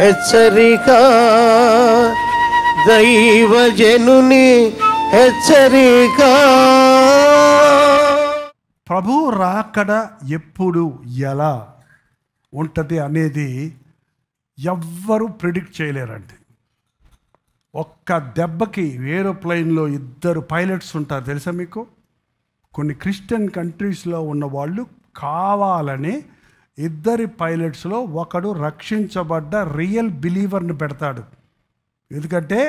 హెచ్చరిక, దైవజనుని హెచ్చరిక. ప్రభు రాకడ ఎప్పుడు ఎలా ఉంటుంది అనేది ఎవ్వరూ ప్రిడిక్ట్ చేయలేరండి. ఒక్క దెబ్బకి ఏరోప్లైన్లో 2 పైలట్స్ ఉంటారు తెలుసా మీకు? కొన్ని క్రిస్టియన్ కంట్రీస్లో ఉన్న వాళ్ళు కావాలని 2 పైలట్స్లో ఒకడు రక్షించబడ్డ రియల్ బిలీవర్ని పెడతాడు. ఎందుకంటే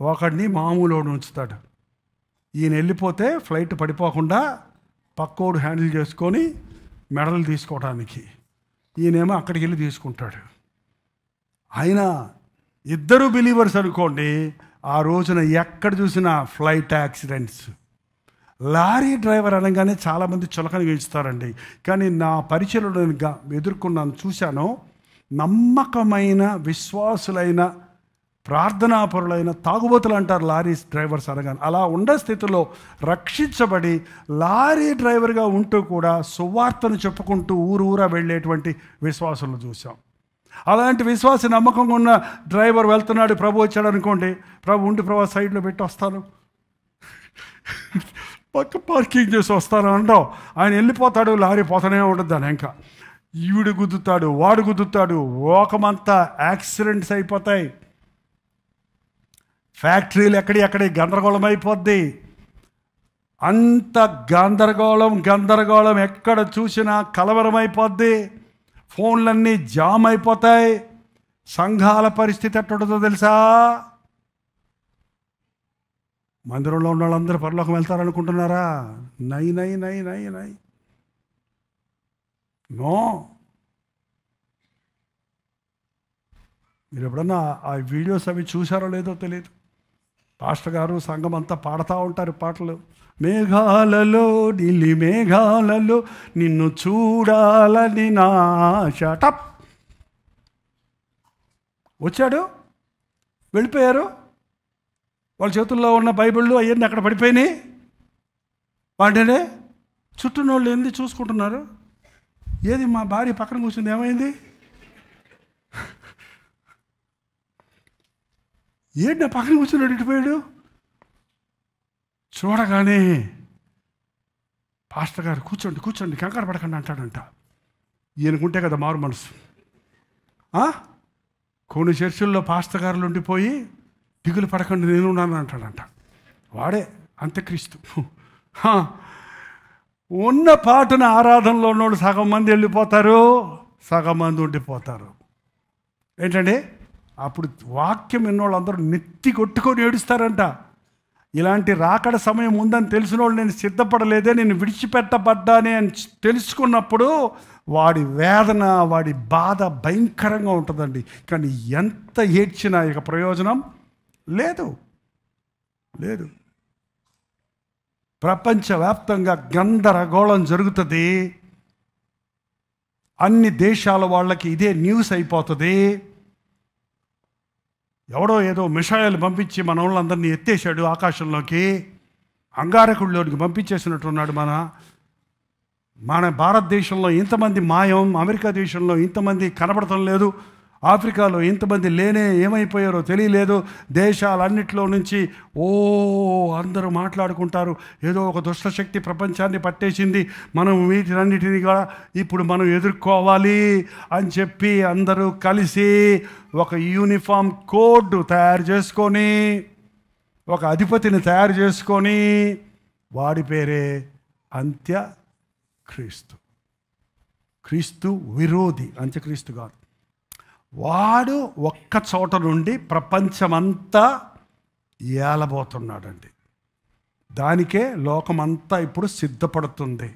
ఒకడిని మామూలుని ఉంచుతాడు. ఈయన వెళ్ళిపోతే ఫ్లైట్ పడిపోకుండా పక్కోడు హ్యాండిల్ చేసుకొని మెడలు తీసుకోవడానికి, ఈయనేమో అక్కడికి వెళ్ళి తీసుకుంటాడు. అయినా 2 బిలీవర్స్ అనుకోండి, ఆ రోజున ఎక్కడ చూసినా ఫ్లైట్ యాక్సిడెంట్స్. లారీ డ్రైవర్ అనగానే చాలామంది చులకన గెలుస్తారండి. కానీ నా పరిచయంలో నేను ఎదుర్కొన్నాను, చూశాను. నమ్మకమైన విశ్వాసులైన ప్రార్థనాపరులైన తాగుబోతులు అంటారు లారీ డ్రైవర్స్ అనగానే. అలా ఉండే స్థితిలో రక్షించబడి లారీ డ్రైవర్గా ఉంటూ కూడా సువార్తను చెప్పుకుంటూ ఊరూరా వెళ్ళేటువంటి విశ్వాసులను చూసాం. అలాంటి విశ్వాస నమ్మకంగా ఉన్న డ్రైవర్ వెళ్తున్నాడు, ప్రభు వచ్చాడు అనుకోండి, ప్రభు ఉండి ప్రభు సైడ్లో పెట్టి వస్తాను, పక్క పార్కింగ్ చేసి వస్తాను అంటావు. ఆయన వెళ్ళిపోతాడు, లారీ పోతానే ఉంటుంది. దాని ఇంకా ఈవిడు గుద్దుతాడు, వాడు గుద్దుతాడు, లోకమంతా యాక్సిడెంట్స్ అయిపోతాయి. ఫ్యాక్టరీలు ఎక్కడి గందరగోళం అయిపోద్ది. అంత గందరగోళం ఎక్కడ చూసినా కలవరం అయిపోద్ది. ఫోన్లన్నీ జామ్ అయిపోతాయి. సంఘాల పరిస్థితి ఎట్టుంటుందో తెలుసా? మందిరంలో ఉన్న వాళ్ళందరూ పరలోకం వెళ్తారనుకుంటున్నారా? నై నై నై నై నై నో. మీరు ఎప్పుడన్నా ఆ వీడియోస్ అవి చూసారో లేదో తెలియదు. పాస్టర్ గారు సంఘం అంతా పాడుతూ ఉంటారు పాటలు. మేఘాలలో నీలి మేఘాలలో నిన్ను చూడాలని నా ఆశ. టప్ వచ్చాడు, వెళ్ళిపోయారు. వాళ్ళ చేతుల్లో ఉన్న బైబిళ్ళు అవన్నీ అక్కడ పడిపోయినాయి. వాటినే చుట్టూన వాళ్ళు ఏంది చూసుకుంటున్నారు. ఏది మా భార్య పక్కన కూర్చుంది, ఏమైంది? ఏంటి నా పక్కన కూర్చున్నాడు, ఇటుపోయాడు. చూడగానే పాస్టర్ గారు కూర్చోండి కంగారు పడకండి అంటాడంట. ఈయనకుంటే కదా మారు మనసు. కొన్ని చర్చిల్లో పాస్టర్ గారులు ఉండిపోయి దిగులు పడకండి నేను ఉన్నాను అంటాడంట. వాడే అంత్యక్రీస్తు. ఉన్న పాటన ఆరాధనలో ఉన్నోళ్ళు సగం మంది వెళ్ళిపోతారు, సగం మంది ఉండిపోతారు. ఏంటండి? అప్పుడు వాక్యం విన్నోళ్ళు అందరూ నెత్తి కొట్టుకొని ఏడుస్తారంట. ఇలాంటి రాకడ సమయం ఉందని తెలిసిన వాళ్ళు నేను సిద్ధపడలేదే, నేను విడిచిపెట్టబడ్డానే అని తెలుసుకున్నప్పుడు వాడి వేదన, వాడి బాధ భయంకరంగా ఉంటుందండి. కానీ ఎంత ఏడ్చినా ఇక ప్రయోజనం లేదు. ప్రపంచవ్యాప్తంగా గందరగోళం జరుగుతుంది. అన్ని దేశాల వాళ్ళకి ఇదే న్యూస్ అయిపోతుంది. ఎవడో ఏదో మిషాయిలు పంపించి మన వాళ్ళందరినీ ఎత్తేసాడు ఆకాశంలోకి, అంగారకుడిలోకి పంపించేసినట్టున్నాడు. మన భారతదేశంలో ఇంతమంది మాయం, అమెరికా దేశంలో ఇంతమంది కనబడటం లేదు, ఆఫ్రికాలో ఇంతమంది లేనే ఏమైపోయారో తెలియలేదు. దేశాలన్నిట్లో నుంచి అందరూ మాట్లాడుకుంటారు, ఏదో ఒక దుష్టశక్తి ప్రపంచాన్ని పట్టేసింది, మనం వీటినన్నిటినీ కూడా ఇప్పుడు మనం ఎదుర్కోవాలి అని చెప్పి అందరూ కలిసి ఒక యూనిఫామ్ కోడ్ తయారు చేసుకొని, ఒక అధిపతిని తయారు చేసుకొని, వాడి పేరే అంత్యక్రీస్తు. క్రీస్తు విరోధి, అంత్యక్రీస్తు కాదు. వాడు ఒక్క చోట నుండి ప్రపంచమంతా ఏలబోతున్నాడండి. దానికే లోకమంతా ఇప్పుడు సిద్ధపడుతుంది.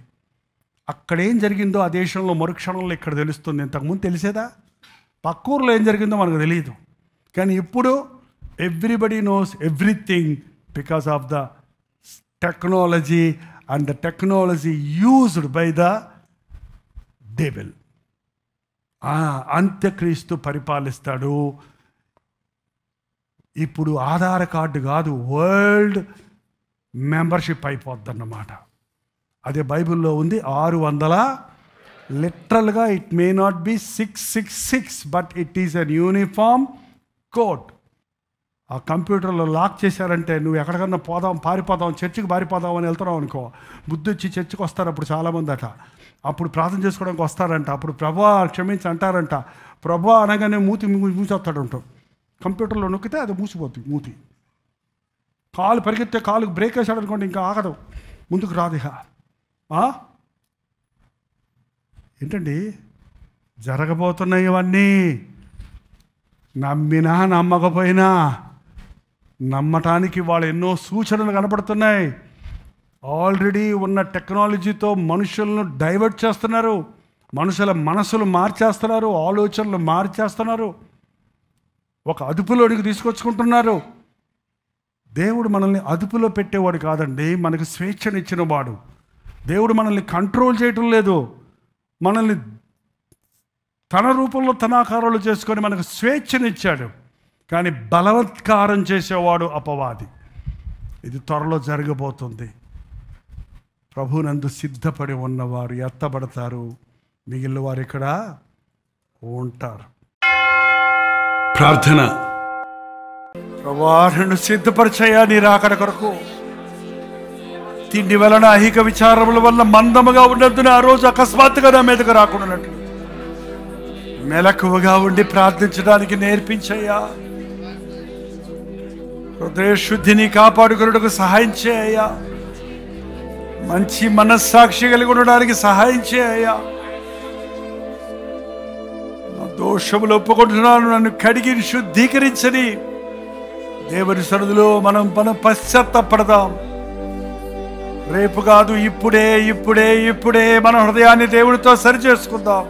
అక్కడేం జరిగిందో ఆ దేశంలో మరుక్షణంలో ఇక్కడ తెలుస్తుంది. ఇంతకుముందు తెలిసేదా? పక్కూరులో ఏం జరిగిందో మనకు తెలియదు. కానీ ఇప్పుడు everybody knows everything because of the technology and the technology used by the devil. అంత్యక్రీస్తు పరిపాలిస్తాడు. ఇప్పుడు ఆధార్ కార్డు కాదు, వరల్డ్ మెంబర్షిప్ అయిపోద్దన్నమాట. అదే బైబిల్లో ఉంది. లిటరల్గా it may not be 666, but it is an uniform code. ఆ కంప్యూటర్లో లాక్ చేశారంటే నువ్వు ఎక్కడికన్నా పారిపోదాం, చర్చికి పారిపోదాం అని వెళ్తున్నావు అనుకో, బుద్ధి వచ్చి చర్చికి వస్తారు అప్పుడు చాలామంది అట. అప్పుడు ప్రార్థన చేసుకోవడానికి వస్తారంట. అప్పుడు ప్రభా క్షమించి అంటారంట. ప్రభా అనగానే మూసేస్తాడంటాం. కంప్యూటర్లో నొక్కితే అది మూసిపోతుంది మూతి. కాలు పరిగెత్తే కాలుకు బ్రేక్ వేసాడు అనుకోండి, ఇంకా ఆగదు, ముందుకు రాదు. ఇక ఏంటండి జరగబోతున్నాయి ఇవన్నీ. నమ్మినా నమ్మకపోయినా నమ్మటానికి వాళ్ళు ఎన్నో సూచనలు కనపడుతున్నాయి. ఆల్రెడీ ఉన్న టెక్నాలజీతో మనుషులను డైవర్ట్ చేస్తున్నారు, మనుషుల మనసులు మార్చేస్తున్నారు, ఆలోచనలు మార్చేస్తున్నారు, ఒక అదుపులోనికి తీసుకొచ్చుకుంటున్నారు. దేవుడు మనల్ని అదుపులో పెట్టేవాడు కాదండి, మనకు స్వేచ్ఛనిచ్చిన వాడు. దేవుడు మనల్ని కంట్రోల్ చేయటం లేదు, మనల్ని తన రూపంలో తన ఆకారాలు చేసుకొని మనకు స్వేచ్ఛనిచ్చాడు. కానీ బలవత్కారం చేసేవాడు అపవాది. ఇది త్వరలో జరగబోతుంది. ప్రభునందు సిద్ధపడి ఉన్నవారు ఎత్తబడతారు, మిగిలిన వారు ఇక్కడ ఉంటారు. ప్రార్థన. ప్రభువా, నన్ను సిద్ధపరిచయ్యా నీ రాకడ కొరకు. తిండి వలన ఐహిక విచారముల వల్ల మందముగా ఉన్నందున ఆ రోజు అకస్మాత్తుగా నా మీదకు రాకుండానట్లు మెలకువగా ఉండి ప్రార్థించడానికి నేర్పించయ్యా. హృదయ శుద్ధిని కాపాడుకున్నట్టుకు సహాయం చేయయ్యా. మంచి మనస్సాక్షి కలిగి ఉండడానికి సహాయం చేయయ్యా. నా దోషములు ఒప్పుకుంటున్నాను, నన్ను కడిగి శుద్ధీకరించని. దేవుని సన్నిధిలో మనం పశ్చాత్తాపడదాం. రేపు కాదు, ఇప్పుడే ఇప్పుడే ఇప్పుడే మన హృదయాన్ని దేవునితో సరి చేసుకుందాం.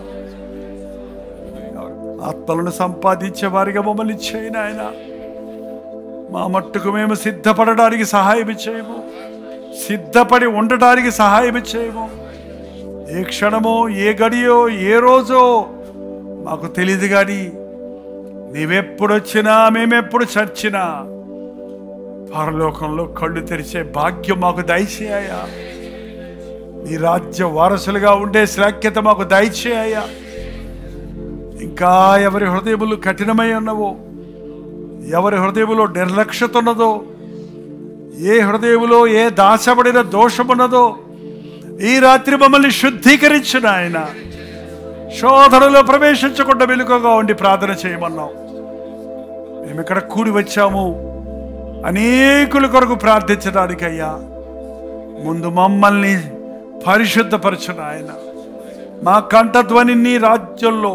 ఆత్మలను సంపాదించే వారిగా మమ్మల్ని చేయను ఆయన. మా మట్టుకు మేము సిద్ధపడడానికి సహాయం చేయము, సిద్ధపడి ఉండటానికి సహాయం చేయము. ఏ క్షణమో, ఏ గడియో, ఏ రోజో మాకు తెలియదు. కానీ నీవెప్పుడొచ్చినా, మేమెప్పుడు చచ్చినా పరలోకంలో కళ్ళు తెరిచే భాగ్యం మాకు దయచేయ్యా. నీ రాజ్య వారసులుగా ఉండే శ్లాఖ్యత మాకు దయచేయ్యా. ఇంకా ఎవరి హృదయములు కఠినమై ఉన్నవో, ఎవరి హృదయములో నిర్లక్ష్యత ఉన్నదో, ఏ హృదయములో ఏ దాచబడిన దోషమున్నదో, ఈ రాత్రి మమ్మల్ని శుద్ధీకరించిన ఆయన. శోధనలో ప్రవేశించకుండా వెలుకగా ఉండి ప్రార్థన చేయమన్నాం. మేము ఇక్కడ కూడి వచ్చాము అనేకుల కొరకు ప్రార్థించడానికయ్యా. ముందు మమ్మల్ని పరిశుద్ధపరచిన ఆయన. మా కంఠధ్వని నీ రాజ్యంలో,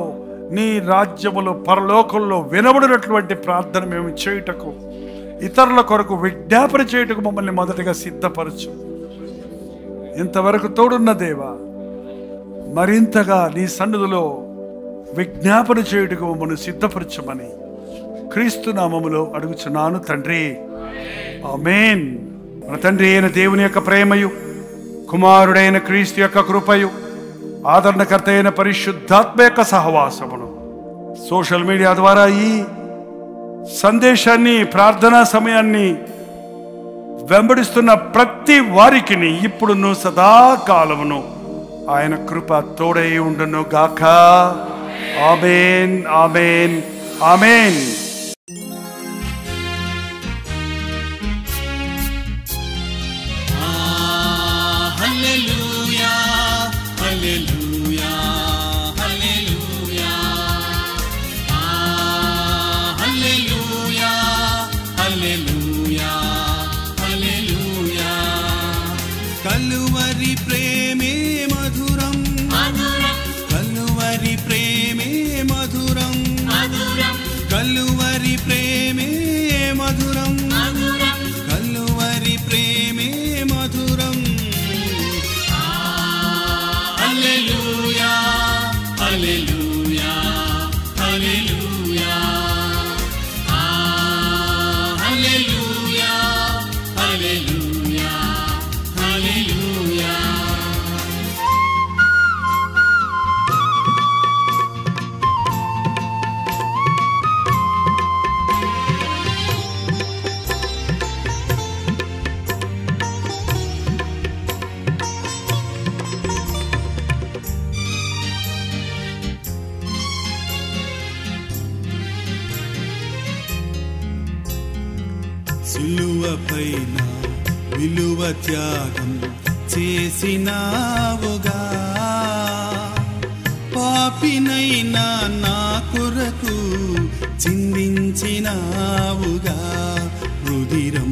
నీ రాజ్యములో, పరలోకంలో వినబడినటువంటి ప్రార్థన మేము చేయుటకు, ఇతరుల కొరకు విజ్ఞాపన చేయుటకు మమ్మల్ని మొదటగా సిద్ధపరచు. ఇంతవరకు తోడున్న దేవా, మరింతగా నీ సన్నిధిలో విజ్ఞాపన చేయుటకు మమ్మల్ని సిద్ధపరచమని క్రీస్తు నామములో అడుగుచున్నాను తండ్రి, ఆమేన్. మన తండ్రి అయిన దేవుని యొక్క ప్రేమయు, కుమారుడైన క్రీస్తు యొక్క కృపయు, ఆదరణకర్త అయిన పరిశుద్ధాత్మ యొక్క సహవాసమును సోషల్ మీడియా ద్వారా ఈ సందేశాన్ని, ప్రార్థనా సమయాన్ని వెంబడిస్తున్న ప్రతి వారికి ఇప్పుడును సదాకాలమును ఆయన కృప తోడై ఉండును గాక. ఆమేన్, ఆమేన్, ఆమేన్. కలువరి ప్రేమే మధురం, కలువరి ప్రేమే మధురం, కలువరి ప్రేమే మధురం, కలువరి ప్రేమే మధురం. హల్లెలూయా, హల్లెలూయా, హల్లెలూయా, హల్లెలూయా, హల్లెలూయా, హల్లెలూయా. పైన విలువ త్యాగం చేసినావుగా. పాపినైనా నా కొరకు చిందించినావుగా. రుధిరం